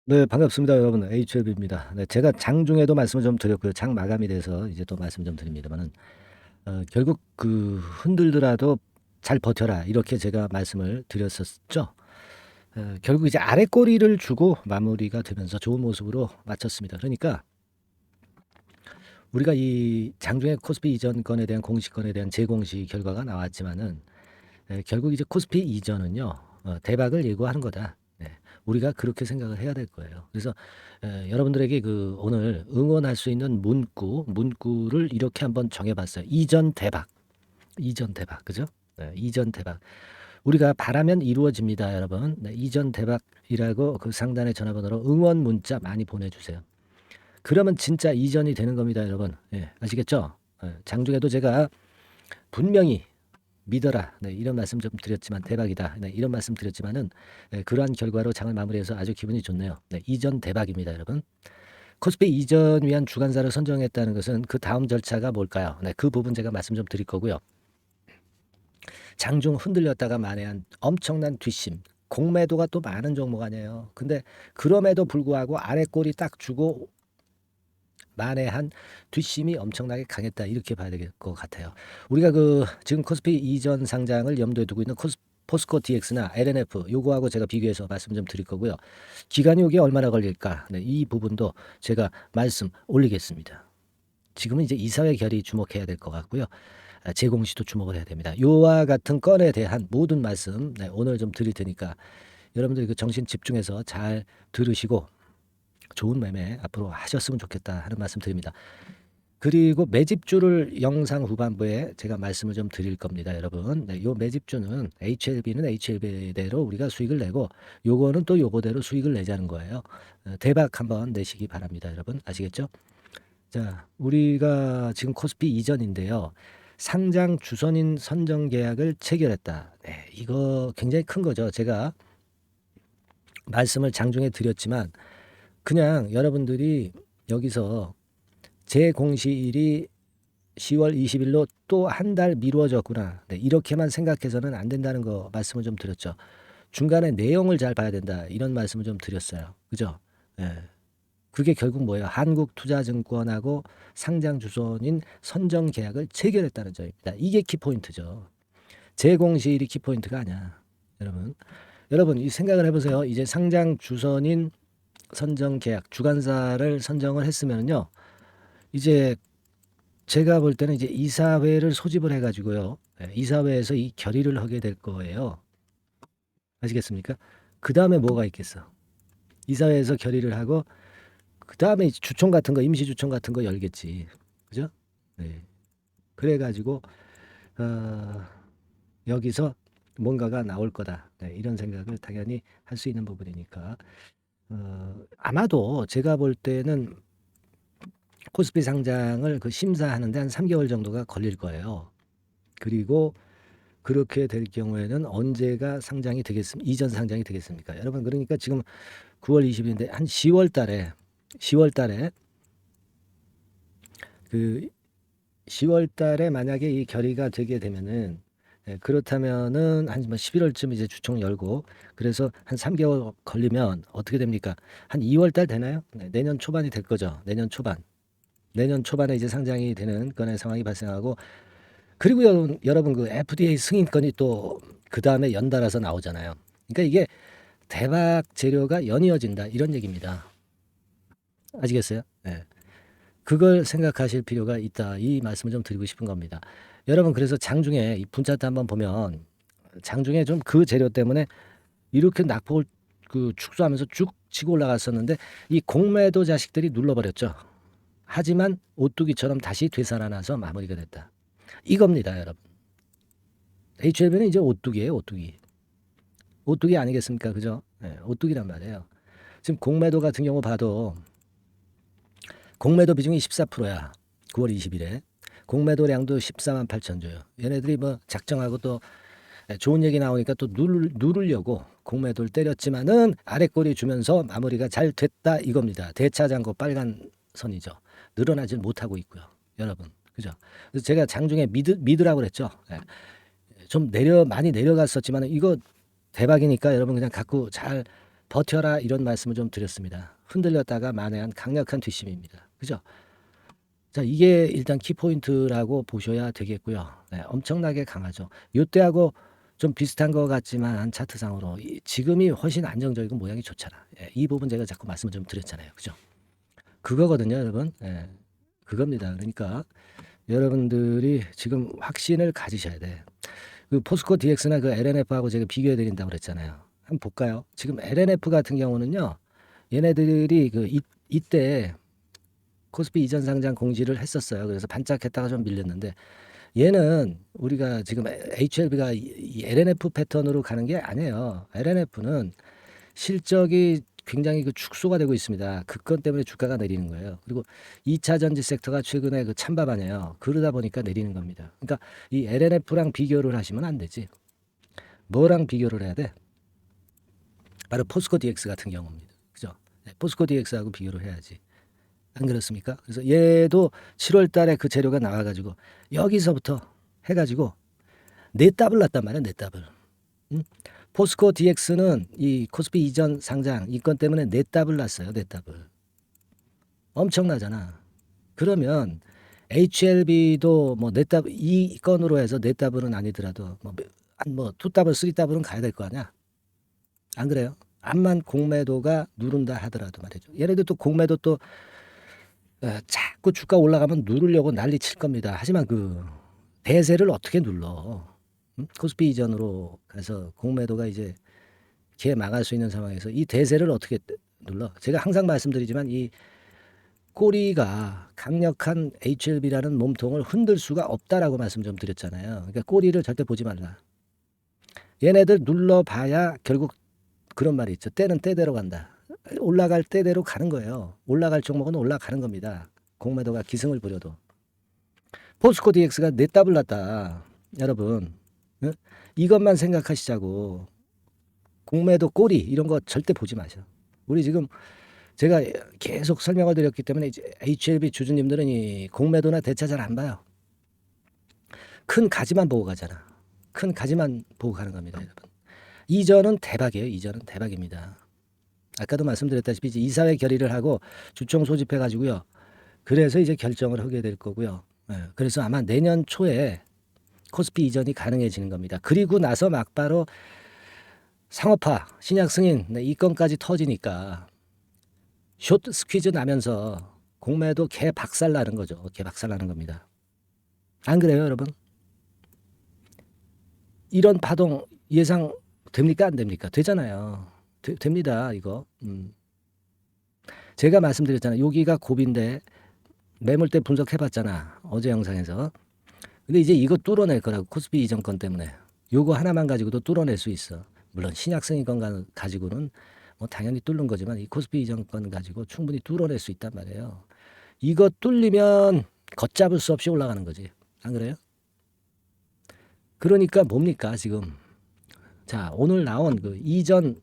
네, 반갑습니다, 여러분. HLB입니다. 네, 제가 장중에도 말씀을 좀 드렸고요. 장 마감이 돼서 이제 또 말씀 좀 드립니다만은 결국 흔들더라도 잘 버텨라 이렇게 제가 말씀을 드렸었죠. 결국 이제 아래 꼬리를 주고 마무리가 되면서 좋은 모습으로 마쳤습니다. 그러니까 우리가 이 장중에 코스피 이전 건에 대한 공시건에 대한 재공시 결과가 나왔지만은 결국 이제 코스피 이전은요, 대박을 예고하는 거다. 네, 우리가 그렇게 생각을 해야 될 거예요. 그래서 여러분들에게 오늘 응원할 수 있는 문구를 이렇게 한번 정해봤어요. 이전 대박, 이전 대박, 그죠? 네, 이전 대박. 우리가 바라면 이루어집니다, 여러분. 네, 이전 대박이라고 그 상단의 전화번호로 응원 문자 많이 보내주세요. 그러면 진짜 이전이 되는 겁니다, 여러분. 예, 아시겠죠? 장중에도 제가 분명히 믿어라. 네, 이런 말씀 좀 드렸지만 대박이다. 네, 이런 말씀 드렸지만은 그러한 결과로 장을 마무리해서 아주 기분이 좋네요. 네, 이전 대박입니다, 여러분. 코스피 이전 위한 주간사를 선정했다는 것은 그 다음 절차가 뭘까요? 네, 그 부분 제가 말씀 좀 드릴 거고요. 장중 흔들렸다가 만회한 엄청난 뒷심. 공매도가 또 많은 종목 아니에요. 근데 그럼에도 불구하고 아래 꼬리 딱 주고 만회한 뒷심이 엄청나게 강했다 이렇게 봐야 될 것 같아요. 우리가 지금 코스피 이전 상장을 염두에 두고 있는 포스코 DX나 LNF 요거하고 제가 비교해서 말씀 좀 드릴 거고요. 기간이 오게 얼마나 걸릴까? 네, 이 부분도 제가 말씀 올리겠습니다. 지금은 이제 이사회 결의 주목해야 될 것 같고요. 재공시도 주목을 해야 됩니다. 요와 같은 건에 대한 모든 말씀 오늘 좀 드릴 테니까 여러분들 정신 집중해서 잘 들으시고 좋은 매매 앞으로 하셨으면 좋겠다 하는 말씀 드립니다. 그리고 매집주를 영상 후반부에 제가 말씀을 좀 드릴 겁니다, 여러분. 네, 요 매집주는 HLB는 HLB대로 우리가 수익을 내고 요거는 또 요거대로 수익을 내자는 거예요. 대박 한번 내시기 바랍니다, 여러분. 아시겠죠? 자, 우리가 지금 코스피 이전인데요. 상장 주선인 선정 계약을 체결했다. 네, 이거 굉장히 큰 거죠. 제가 말씀을 장중에 드렸지만 그냥 여러분들이 여기서 재공시일이 10월 20일로 또 한 달 미루어졌구나. 네, 이렇게만 생각해서는 안 된다는 거 말씀을 좀 드렸죠. 중간에 내용을 잘 봐야 된다. 이런 말씀을 좀 드렸어요. 그죠? 예. 그게 결국 뭐예요? 한국투자증권하고 상장 주선인 선정 계약을 체결했다는 점입니다. 이게 키포인트죠. 재공시일이 키포인트가 아니야. 여러분. 여러분, 이 생각을 해보세요. 이제 상장 주선인 선정 계약, 주관사를 선정을 했으면요. 이제 제가 볼 때는 이제 이사회를 소집을 해가지고요. 이사회에서 이 결의를 하게 될 거예요. 아시겠습니까? 그 다음에 뭐가 있겠어? 이사회에서 결의를 하고 그 다음에 주총 같은 거, 임시 주총 같은 거 열겠지. 그죠? 네. 그래가지고 어, 여기서 뭔가가 나올 거다. 네, 이런 생각을 당연히 할 수 있는 부분이니까 아마도 제가 볼 때는 코스피 상장을 심사하는데 한 3개월 정도가 걸릴 거예요. 그리고 그렇게 될 경우에는 언제가 상장이 되겠습니까? 이전 상장이 되겠습니까? 여러분 그러니까 지금 9월 20일인데 한 10월 달에 그 10월 달에 만약에 이 결의가 되게 되면은 그렇다면은 한 11월쯤 이제 주총 열고 그래서 한 3개월 걸리면 어떻게 됩니까? 한 2월 달 되나요? 네, 내년 초반이 될 거죠. 내년 초반. 내년 초반에 이제 상장이 되는 그런 상황이 발생하고 그리고 여러분 그 FDA 승인권이 또 그 다음에 연달아서 나오잖아요. 그러니까 이게 대박 재료가 연이어진다 이런 얘기입니다. 아시겠어요? 네. 그걸 생각하실 필요가 있다. 이 말씀을 좀 드리고 싶은 겁니다. 여러분 그래서 장중에 이 분차트 한번 보면 장중에 좀 그 재료 때문에 이렇게 낙폭을 축소하면서 쭉 치고 올라갔었는데 이 공매도 자식들이 눌러버렸죠. 하지만 오뚜기처럼 다시 되살아나서 마무리가 됐다. 이겁니다, 여러분. HLB는 이제 오뚜기예요, 오뚜기. 오뚜기 아니겠습니까? 그죠? 네, 오뚜기란 말이에요. 지금 공매도 같은 경우 봐도 공매도 비중이 14%야. 9월 20일에. 공매도량도 14만 8천 조요. 얘네들이 뭐 작정하고 또 좋은 얘기 나오니까 또 누르려고 공매도를 때렸지만은 아래 꼬리 주면서 마무리가 잘 됐다 이겁니다. 대차장고 빨간 선이죠. 늘어나질 못하고 있고요. 여러분. 그죠? 그래서 제가 장중에 믿으라고 그랬죠. 좀 많이 내려갔었지만 이거 대박이니까 여러분 그냥 갖고 잘 버텨라 이런 말씀을 좀 드렸습니다. 흔들렸다가 만회한 강력한 뒷심입니다. 그죠? 자, 이게 일단 키포인트라고 보셔야 되겠고요. 네, 엄청나게 강하죠. 요때하고 좀 비슷한 것 같지만 차트상으로 지금이 훨씬 안정적이고 모양이 좋잖아. 예, 이 부분 제가 자꾸 말씀을 좀 드렸잖아요. 그죠? 그거거든요, 여러분. 예, 그겁니다. 그러니까 여러분들이 지금 확신을 가지셔야 돼. 그 포스코 DX나 그 LNF하고 제가 비교해 드린다고 그랬잖아요. 한번 볼까요? 지금 LNF 같은 경우는요. 얘네들이 이때 코스피 이전 상장 공지를 했었어요. 그래서 반짝했다가 좀 밀렸는데 얘는 우리가 지금 HLB가 이 LNF 패턴으로 가는 게 아니에요. LNF는 실적이 굉장히 그 축소가 되고 있습니다. 그 건 때문에 주가가 내리는 거예요. 그리고 2차 전지 섹터가 최근에 그 찬바바네요. 그러다 보니까 내리는 겁니다. 그러니까 이 LNF랑 비교를 하시면 안 되지. 뭐랑 비교를 해야 돼? 바로 포스코 DX 같은 경우입니다. 그죠? 네, 포스코 DX하고 비교를 해야지. 안 그렇습니까? 그래서 얘도 7월 달에 그 재료가 나와가지고 여기서부터 해가지고 네 답을 났단 말이야, 네 답을. 응? 포스코 DX는 이 코스피 이전 상장 이 건 때문에 네 답을 났어요, 네 답을. 엄청나잖아. 그러면 HLB도 뭐 네 답, 이 건으로 해서 네 답은 아니더라도 두 답을 쓰리 답은 가야 될 거 아니야? 안 그래요? 암만 공매도가 누른다 하더라도 말이죠. 얘네들 또 공매도 또 자꾸 주가 올라가면 누르려고 난리 칠 겁니다. 하지만 그 대세를 어떻게 눌러? 코스피 이전으로 가서 공매도가 이제 개 망할 수 있는 상황에서 이 대세를 어떻게 눌러? 제가 항상 말씀드리지만 이 꼬리가 강력한 HLB라는 몸통을 흔들 수가 없다라고 말씀 좀 드렸잖아요. 그러니까 꼬리를 절대 보지 말라. 얘네들 눌러봐야 결국 그런 말이 있죠. 때는 때대로 간다. 올라갈 때대로 가는 거예요. 올라갈 종목은 올라가는 겁니다. 공매도가 기승을 부려도. 포스코 DX가 네 답을 났다. 여러분. 응? 이것만 생각하시자고. 공매도 꼬리 이런 거 절대 보지 마셔. 우리 지금 제가 계속 설명을 드렸기 때문에 이제 HLB 주주님들은 이 공매도나 대차 잘 안 봐요. 큰 가지만 보고 가잖아. 큰 가지만 보고 가는 겁니다, 여러분. 이전은 대박이에요. 이전은 대박입니다. 아까도 말씀드렸다시피 이제 이사회 결의를 하고 주총 소집해 가지고요. 그래서 이제 결정을 하게 될 거고요. 그래서 아마 내년 초에 코스피 이전이 가능해지는 겁니다. 그리고 나서 막바로 상업화, 신약 승인 이 건까지 터지니까 숏 스퀴즈 나면서 공매도 개 박살 나는 거죠. 개 박살 나는 겁니다. 안 그래요, 여러분? 이런 파동 예상 됩니까? 안 됩니까? 되잖아요. 됩니다, 이거. 제가 말씀드렸잖아요. 여기가 고비인데 매물대 분석해봤잖아. 어제 영상에서. 근데 이제 이거 뚫어낼 거라고 코스피 이전 건 때문에. 요거 하나만 가지고도 뚫어낼 수 있어. 물론 신약 승인권 가지고는 뭐 당연히 뚫는 거지만 이 코스피 이전 건 가지고 충분히 뚫어낼 수 있단 말이에요. 이거 뚫리면 걷잡을 수 없이 올라가는 거지. 안 그래요? 그러니까 뭡니까 지금. 자, 오늘 나온 그 이전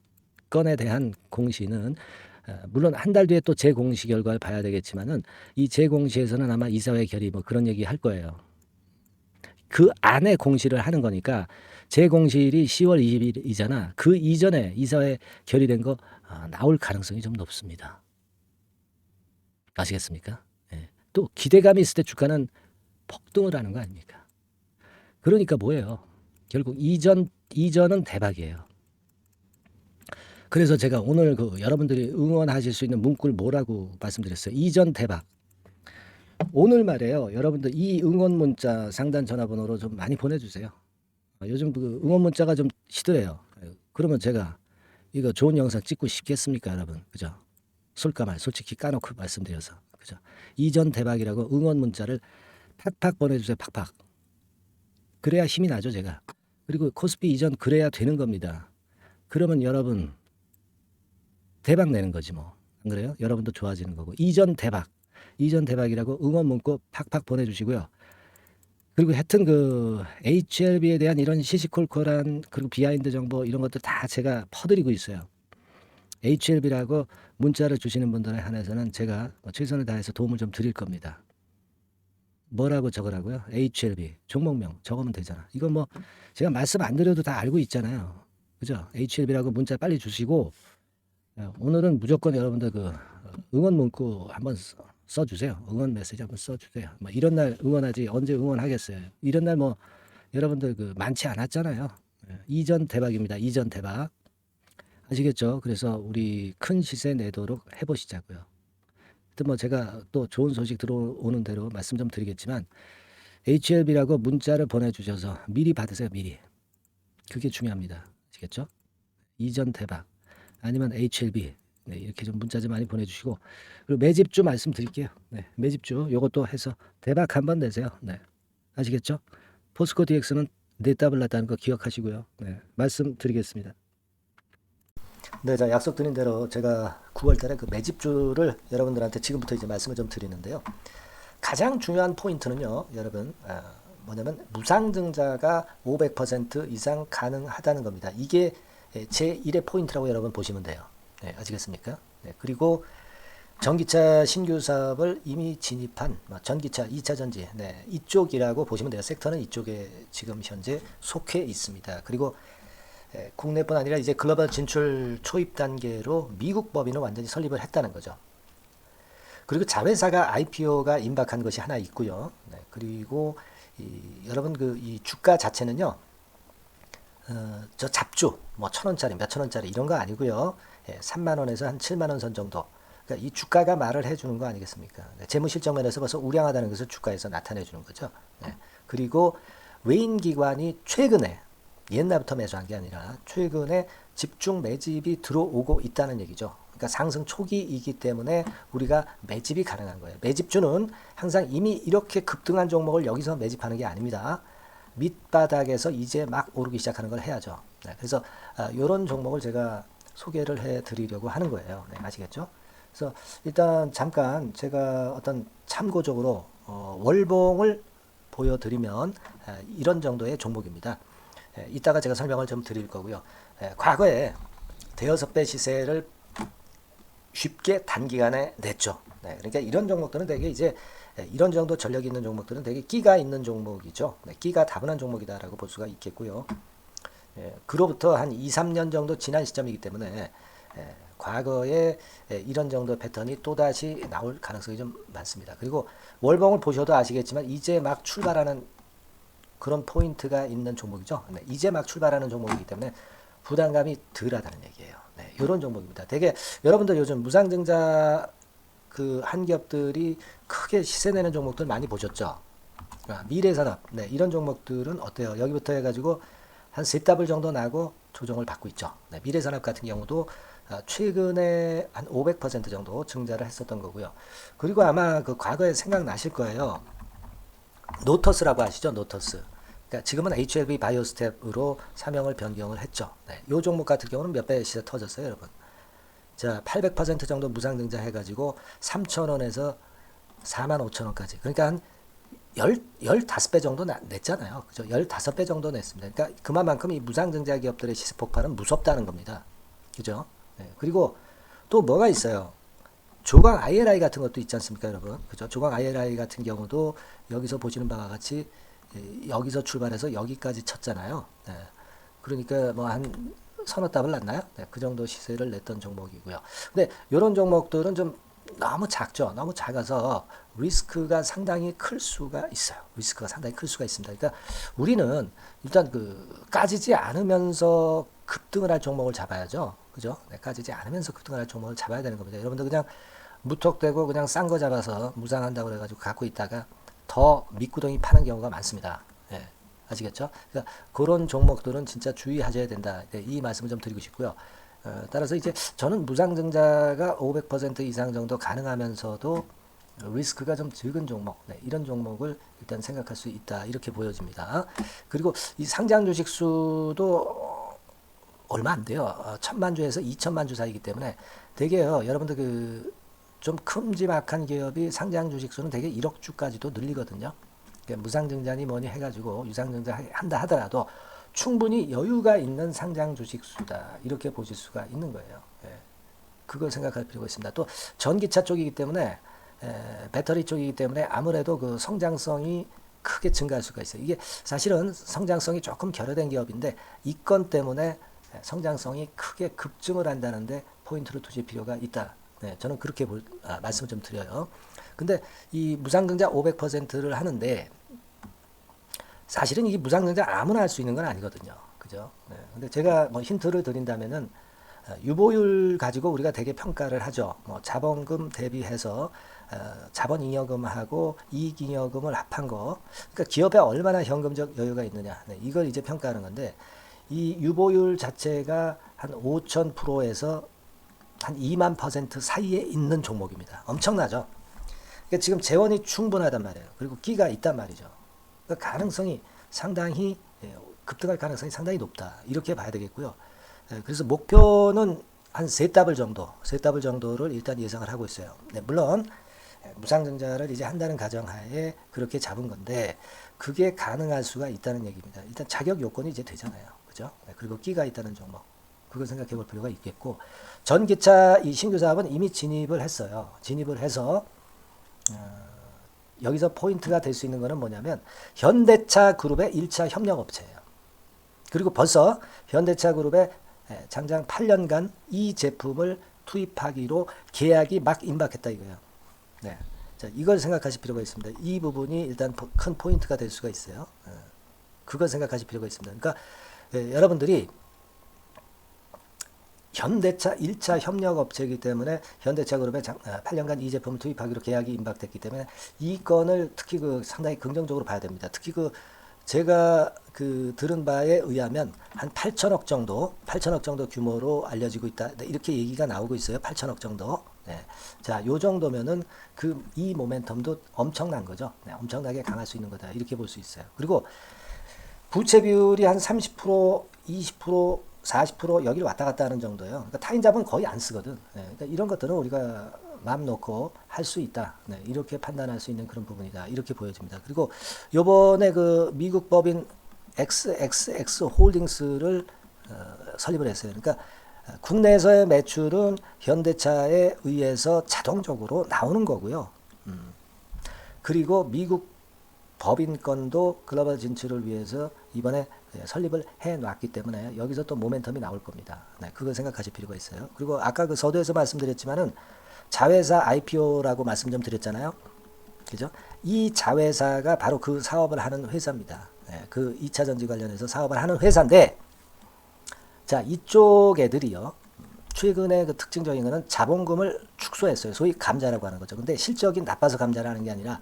건에 대한 공시는 물론 한 달 뒤에 또 재공시 결과를 봐야 되겠지만은 이 재공시에서는 아마 이사회 결의 뭐 그런 얘기 할 거예요. 그 안에 공시를 하는 거니까 재공시일이 10월 20일이잖아. 그 이전에 이사회 결의된 거 나올 가능성이 좀 높습니다. 아시겠습니까? 예. 또 기대감이 있을 때 주가는 폭등을 하는 거 아닙니까? 그러니까 뭐예요? 결국 이전은 대박이에요. 그래서 제가 오늘 그 여러분들이 응원하실 수 있는 문구를 뭐라고 말씀드렸어요? 이전 대박. 오늘 말이에요. 여러분들 이 응원 문자 상단 전화번호로 좀 많이 보내주세요. 요즘 그 응원 문자가 좀 시들해요. 그러면 제가 이거 좋은 영상 찍고 싶겠습니까, 여러분? 그죠? 솔까말 솔직히 까놓고 말씀드려서 그죠? 이전 대박이라고 응원 문자를 팍팍 보내주세요. 팍팍. 그래야 힘이 나죠, 제가. 그리고 코스피 이전 그래야 되는 겁니다. 그러면 여러분 대박 내는 거지 뭐. 안 그래요? 여러분도 좋아지는 거고. 이전 대박이라고 응원 문구 팍팍 보내주시고요. 그리고 하여튼 그 HLB에 대한 이런 시시콜콜한 그리고 비하인드 정보 이런 것도 다 제가 퍼드리고 있어요. HLB라고 문자를 주시는 분들에 한해서는 제가 최선을 다해서 도움을 좀 드릴 겁니다. 뭐라고 적으라고요? HLB 종목명 적으면 되잖아. 이건 뭐 제가 말씀 안 드려도 다 알고 있잖아요. 그죠? HLB라고 문자 빨리 주시고 오늘은 무조건 여러분들 그 응원 문구 한번 써주세요. 응원 메시지 한번 써주세요. 뭐 이런 날 응원하지 언제 응원하겠어요. 이런 날 뭐 여러분들 그 많지 않았잖아요. 이전 대박입니다. 이전 대박. 아시겠죠? 그래서 우리 큰 시세 내도록 해보시자고요. 하여튼 뭐 제가 또 좋은 소식 들어오는 대로 말씀 좀 드리겠지만 HLB라고 문자를 보내주셔서 미리 받으세요. 미리. 그게 중요합니다. 아시겠죠? 이전 대박 아니면 HLB 네, 이렇게 좀 문자 좀 많이 보내주시고 그리고 매집주 말씀드릴게요. 네, 매집주 요것도 해서 대박 한번 내세요. 네, 아시겠죠? 포스코 DX는 넷답을 났다는 거 기억하시고요. 네, 말씀드리겠습니다. 네, 자 약속드린 대로 제가 9월달에 그 매집주를 여러분들한테 지금부터 이제 말씀을 좀 드리는데요. 가장 중요한 포인트는요, 여러분 뭐냐면 무상증자가 500% 이상 가능하다는 겁니다. 이게 제1의 포인트라고 여러분 보시면 돼요. 네, 아시겠습니까? 네, 그리고 전기차 신규 사업을 이미 진입한 전기차 2차 전지 네, 이쪽이라고 보시면 돼요. 섹터는 이쪽에 지금 현재 속해 있습니다. 그리고 국내뿐 아니라 이제 글로벌 진출 초입 단계로 미국 법인을 완전히 설립을 했다는 거죠. 그리고 자회사가 IPO가 임박한 것이 하나 있고요. 네, 그리고 여러분 그 이 주가 자체는요. 저 잡주 뭐 1,000원짜리 몇천 원짜리 이런 거 아니고요. 3만 원에서 한 7만 원 선 정도. 그러니까 이 주가가 말을 해주는 거 아니겠습니까? 재무 실적 면에서 벌써 우량하다는 것을 주가에서 나타내 주는 거죠. 네. 그리고 외인 기관이 최근에 옛날부터 매수한 게 아니라 최근에 집중 매집이 들어오고 있다는 얘기죠. 그러니까 상승 초기이기 때문에 우리가 매집이 가능한 거예요. 매집주는 항상 이미 이렇게 급등한 종목을 여기서 매집하는 게 아닙니다. 밑바닥에서 이제 막 오르기 시작하는 걸 해야죠. 네, 그래서 이런 종목을 제가 소개를 해드리려고 하는 거예요. 네, 아시겠죠? 그래서 일단 잠깐 제가 어떤 참고적으로 월봉을 보여드리면 이런 정도의 종목입니다. 이따가 제가 설명을 좀 드릴 거고요. 과거에 대여섯 배 시세를 쉽게 단기간에 냈죠. 네, 그러니까 이런 종목들은 되게 이제 이런 정도 전력이 있는 종목들은 되게 끼가 있는 종목이죠. 네, 끼가 다분한 종목이다라고 볼 수가 있겠고요. 그로부터 한 2, 3년 정도 지난 시점이기 때문에 과거에 이런 정도 패턴이 또다시 나올 가능성이 좀 많습니다. 그리고 월봉을 보셔도 아시겠지만 이제 막 출발하는 그런 포인트가 있는 종목이죠. 네, 이제 막 출발하는 종목이기 때문에 부담감이 덜하다는 얘기예요. 네, 이런 종목입니다. 되게 여러분들 요즘 무상증자 그 한기업들이 크게 시세 내는 종목들 많이 보셨죠? 미래산업 네, 이런 종목들은 어때요? 여기부터 해가지고 한 세 더블 정도 나고 조정을 받고 있죠. 네, 미래산업 같은 경우도 최근에 한 500% 정도 증자를 했었던 거고요. 그리고 아마 그 과거에 생각나실 거예요. 노터스라고 아시죠? 노터스. 그러니까 지금은 HLB 바이오스텝으로 사명을 변경을 했죠. 네, 이 종목 같은 경우는 몇 배 시세 터졌어요, 여러분. 자, 800% 정도 무상증자 해가지고 3,000원에서 45,000원까지. 그러니까 한 15배 정도 냈잖아요. 그죠? 15배 정도 냈습니다. 그러니까 그만큼 이 무상증자 기업들의 시세 폭발은 무섭다는 겁니다. 그죠? 네. 그리고 또 뭐가 있어요? 조광 ILI 같은 것도 있지 않습니까, 여러분? 그죠? 조광 ILI 같은 경우도 여기서 보시는 바와 같이 여기서 출발해서 여기까지 쳤잖아요. 네. 그러니까 뭐 한 서너 답을 났나요? 네, 그 정도 시세를 냈던 종목이고요. 근데 이런 종목들은 좀 너무 작죠. 너무 작아서 리스크가 상당히 클 수가 있어요. 리스크가 상당히 클 수가 있습니다. 그러니까 우리는 일단 그 까지지 않으면서 급등을 할 종목을 잡아야죠. 그죠? 네, 까지지 않으면서 급등을 할 종목을 잡아야 되는 겁니다. 여러분들 그냥 무턱대고 그냥 싼 거 잡아서 무상한다고 그래가지고 갖고 있다가 더 밑구덩이 파는 경우가 많습니다. 예, 아시겠죠? 그러니까 그런 종목들은 진짜 주의하셔야 된다. 네, 이 말씀을 좀 드리고 싶고요. 따라서 이제 저는 무상증자가 500% 이상 정도 가능하면서도 리스크가 좀 적은 종목, 네, 이런 종목을 일단 생각할 수 있다. 이렇게 보여집니다. 그리고 이 상장 주식 수도 얼마 안 돼요. 1,000만 주에서 2천만 주 사이기 때문에 되게요. 여러분들 그 좀 큼지막한 기업이 상장 주식 수는 되게 1억 주까지도 늘리거든요. 그러니까 무상증자니 뭐니 해가지고 유상증자 한다 하더라도 충분히 여유가 있는 상장 주식 수다. 이렇게 보실 수가 있는 거예요. 예. 그걸 생각할 필요가 있습니다. 또 전기차 쪽이기 때문에 배터리 쪽이기 때문에 아무래도 그 성장성이 크게 증가할 수가 있어요. 이게 사실은 성장성이 조금 결여된 기업인데 이 건 때문에 성장성이 크게 급증을 한다는데 포인트를 두실 필요가 있다. 네, 저는 그렇게 말씀을 좀 드려요. 근데 이 무상증자 500%를 하는데 사실은 이게 무상증자 아무나 할 수 있는 건 아니거든요. 그죠? 네, 근데 제가 뭐 힌트를 드린다면은 유보율 가지고 우리가 되게 평가를 하죠. 뭐 자본금 대비해서 자본잉여금하고 이익잉여금을 합한 거, 그러니까 기업에 얼마나 현금적 여유가 있느냐, 네, 이걸 이제 평가하는 건데 이 유보율 자체가 한 5,000%에서 한 2만% 사이에 있는 종목입니다. 엄청나죠. 그러니까 지금 재원이 충분하단 말이에요. 그리고 끼가 있단 말이죠. 그러니까 가능성이 상당히 급등할 가능성이 상당히 높다. 이렇게 봐야 되겠고요. 그래서 목표는 한 세 더블 정도를 일단 예상을 하고 있어요. 네, 물론 무상증자를 이제 한다는 가정하에 그렇게 잡은 건데 그게 가능할 수가 있다는 얘기입니다. 일단 자격 요건이 이제 되잖아요. 그죠? 네, 그리고 끼가 있다는 종목. 그걸 생각해 볼 필요가 있겠고 전기차 이 신규 사업은 이미 진입을 했어요. 진입을 해서 여기서 포인트가 될 수 있는 거는 뭐냐면 현대차 그룹의 1차 협력업체예요. 그리고 벌써 현대차 그룹의 장장 8년간 이 제품을 투입하기로 계약이 막 임박했다 이거예요. 네. 자, 이걸 생각하실 필요가 있습니다. 이 부분이 일단 큰 포인트가 될 수가 있어요. 그걸 생각하실 필요가 있습니다. 그러니까 여러분들이 현대차 1차 협력업체이기 때문에 현대차 그룹에 8년간 이 제품을 투입하기로 계약이 임박됐기 때문에 이 건을 특히 상당히 긍정적으로 봐야 됩니다. 특히 제가 들은 바에 의하면 한 8천억 정도 규모로 알려지고 있다. 네, 이렇게 얘기가 나오고 있어요. 8천억 정도. 네. 자, 요 정도면은 이 모멘텀도 엄청난 거죠. 네, 엄청나게 강할 수 있는 거다. 이렇게 볼 수 있어요. 그리고 부채 비율이 한 30%, 20%, 40% 여기를 왔다 갔다 하는 정도예요. 그러니까 타인잡은 거의 안 쓰거든. 네, 그러니까 이런 것들은 우리가 마음 놓고 할 수 있다. 네, 이렇게 판단할 수 있는 그런 부분이다. 이렇게 보여집니다. 그리고 요번에 미국 법인 XXX 홀딩스를 설립을 했어요. 그러니까 국내에서의 매출은 현대차에 의해서 자동적으로 나오는 거고요. 그리고 미국 법인권도 글로벌 진출을 위해서 이번에 설립을 해놨기 때문에 여기서 또 모멘텀이 나올 겁니다. 네, 그걸 생각하실 필요가 있어요. 그리고 아까 서두에서 말씀드렸지만은 자회사 IPO라고 말씀 좀 드렸잖아요. 그죠? 이 자회사가 바로 그 사업을 하는 회사입니다. 네, 그 2차 전지 관련해서 사업을 하는 회사인데, 자, 이쪽 애들이요. 최근에 특징적인 거는 자본금을 축소했어요. 소위 감자라고 하는 거죠. 근데 실적이 나빠서 감자를 하는 게 아니라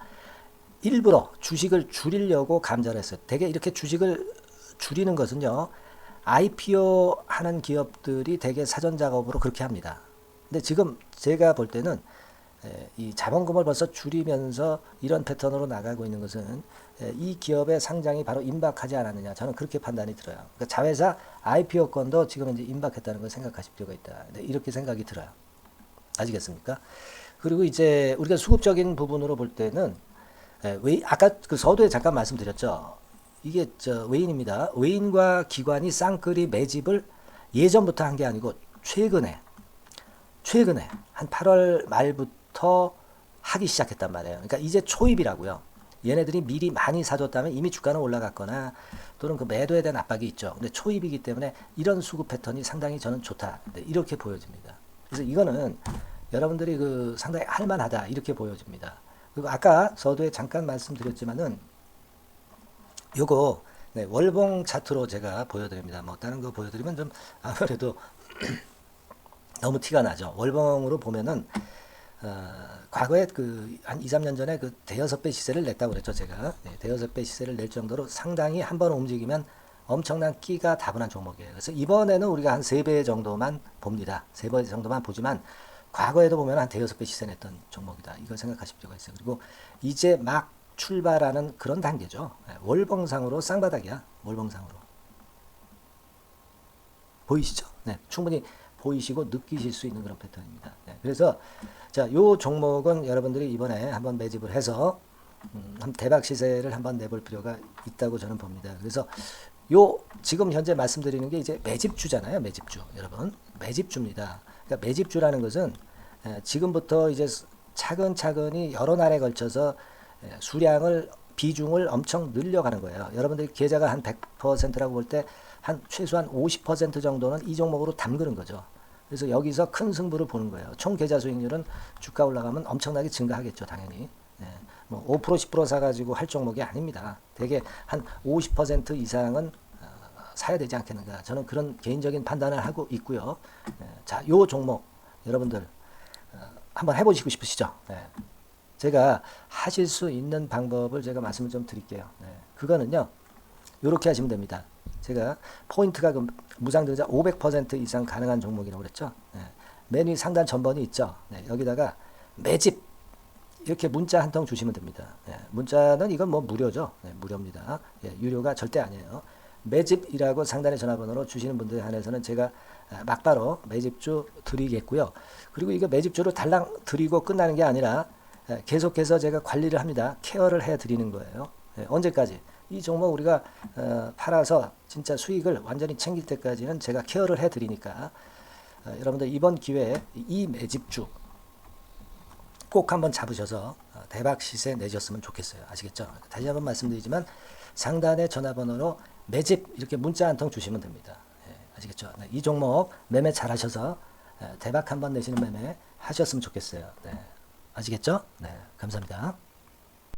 일부러 주식을 줄이려고 감자를 했어요. 되게 이렇게 주식을 줄이는 것은요. IPO 하는 기업들이 되게 사전 작업으로 그렇게 합니다. 근데 지금 제가 볼 때는 이 자본금을 벌써 줄이면서 이런 패턴으로 나가고 있는 것은 이 기업의 상장이 바로 임박하지 않았느냐. 저는 그렇게 판단이 들어요. 그러니까 자회사 IPO권도 지금 이제 임박했다는 걸 생각하실 필요가 있다. 이렇게 생각이 들어요. 아시겠습니까? 그리고 이제 우리가 수급적인 부분으로 볼 때는 아까 서두에 잠깐 말씀드렸죠. 이게 외인입니다. 외인과 기관이 쌍끌이 매집을 예전부터 한 게 아니고 최근에 한 8월 말부터 하기 시작했단 말이에요. 그러니까 이제 초입이라고요. 얘네들이 미리 많이 사줬다면 이미 주가는 올라갔거나 또는 매도에 대한 압박이 있죠. 근데 초입이기 때문에 이런 수급 패턴이 상당히 저는 좋다. 이렇게 보여집니다. 그래서 이거는 여러분들이 상당히 할만하다. 이렇게 보여집니다. 그리고 아까 서두에 잠깐 말씀드렸지만은 요거 월봉 차트로 제가 보여드립니다. 뭐 다른 거 보여드리면 좀 아무래도 너무 티가 나죠. 월봉으로 보면은 과거에 한 2, 3년 전에 대여섯 배 시세를 냈다고 그랬죠, 제가. 네, 대여섯 배 시세를 낼 정도로 상당히 한번 움직이면 엄청난 끼가 다분한 종목이에요. 그래서 이번에는 우리가 한 3배 정도만 봅니다. 3배 정도만 보지만 과거에도 보면 한 대여섯 배 시세 냈던 종목이다. 이걸 생각하실 필요가 있어요. 그리고 이제 막 출발하는 그런 단계죠. 네, 월봉상으로 쌍바닥이야. 월봉상으로. 보이시죠? 네, 충분히 보이시고 느끼실 수 있는 그런 패턴입니다. 네, 그래서 자, 요 종목은 여러분들이 이번에 한번 매집을 해서 대박 시세를 한번 내볼 필요가 있다고 저는 봅니다. 그래서 지금 현재 말씀드리는 게 이제 매집주잖아요. 매집주. 여러분. 매집주입니다. 그러니까 매집주라는 것은 지금부터 이제 차근차근히 여러 날에 걸쳐서 비중을 엄청 늘려가는 거예요. 여러분들이 계좌가 한 100%라고 볼 때 한 최소한 50% 정도는 이 종목으로 담그는 거죠. 그래서 여기서 큰 승부를 보는 거예요. 총 계좌 수익률은 주가 올라가면 엄청나게 증가하겠죠, 당연히. 네. 뭐 5% 10% 사가지고 할 종목이 아닙니다. 대개 한 50% 이상은 사야 되지 않겠는가. 저는 그런 개인적인 판단을 하고 있고요. 자, 요 종목 여러분들 한번 해보시고 싶으시죠? 네. 제가 하실 수 있는 방법을 제가 말씀을 좀 드릴게요. 네. 그거는요, 이렇게 하시면 됩니다. 제가 포인트가 그 무상증자 500% 이상 가능한 종목이라고 그랬죠. 네. 맨 위 상단 전번이 있죠. 네. 여기다가 매집 이렇게 문자 한 통 주시면 됩니다. 네. 문자는 이건 뭐 무료죠. 네. 무료입니다. 예, 유료가 절대 아니에요. 매집이라고 상단의 전화번호로 주시는 분들에 한해서는 제가 막바로 매집주 드리겠고요. 그리고 이거 매집주를 달랑 드리고 끝나는 게 아니라 계속해서 제가 관리를 합니다. 케어를 해 드리는 거예요. 언제까지? 이 종목 우리가 팔아서 진짜 수익을 완전히 챙길 때까지는 제가 케어를 해 드리니까 여러분들 이번 기회에 이 매집주 꼭 한번 잡으셔서 대박 시세 내셨으면 좋겠어요. 아시겠죠? 다시 한번 말씀드리지만 상단의 전화번호로 매집 이렇게 문자 한 통 주시면 됩니다. 아시겠죠? 네, 이 종목 매매 잘 하셔서 대박 한번 내시는 매매 하셨으면 좋겠어요. 네, 아시겠죠? 네, 감사합니다.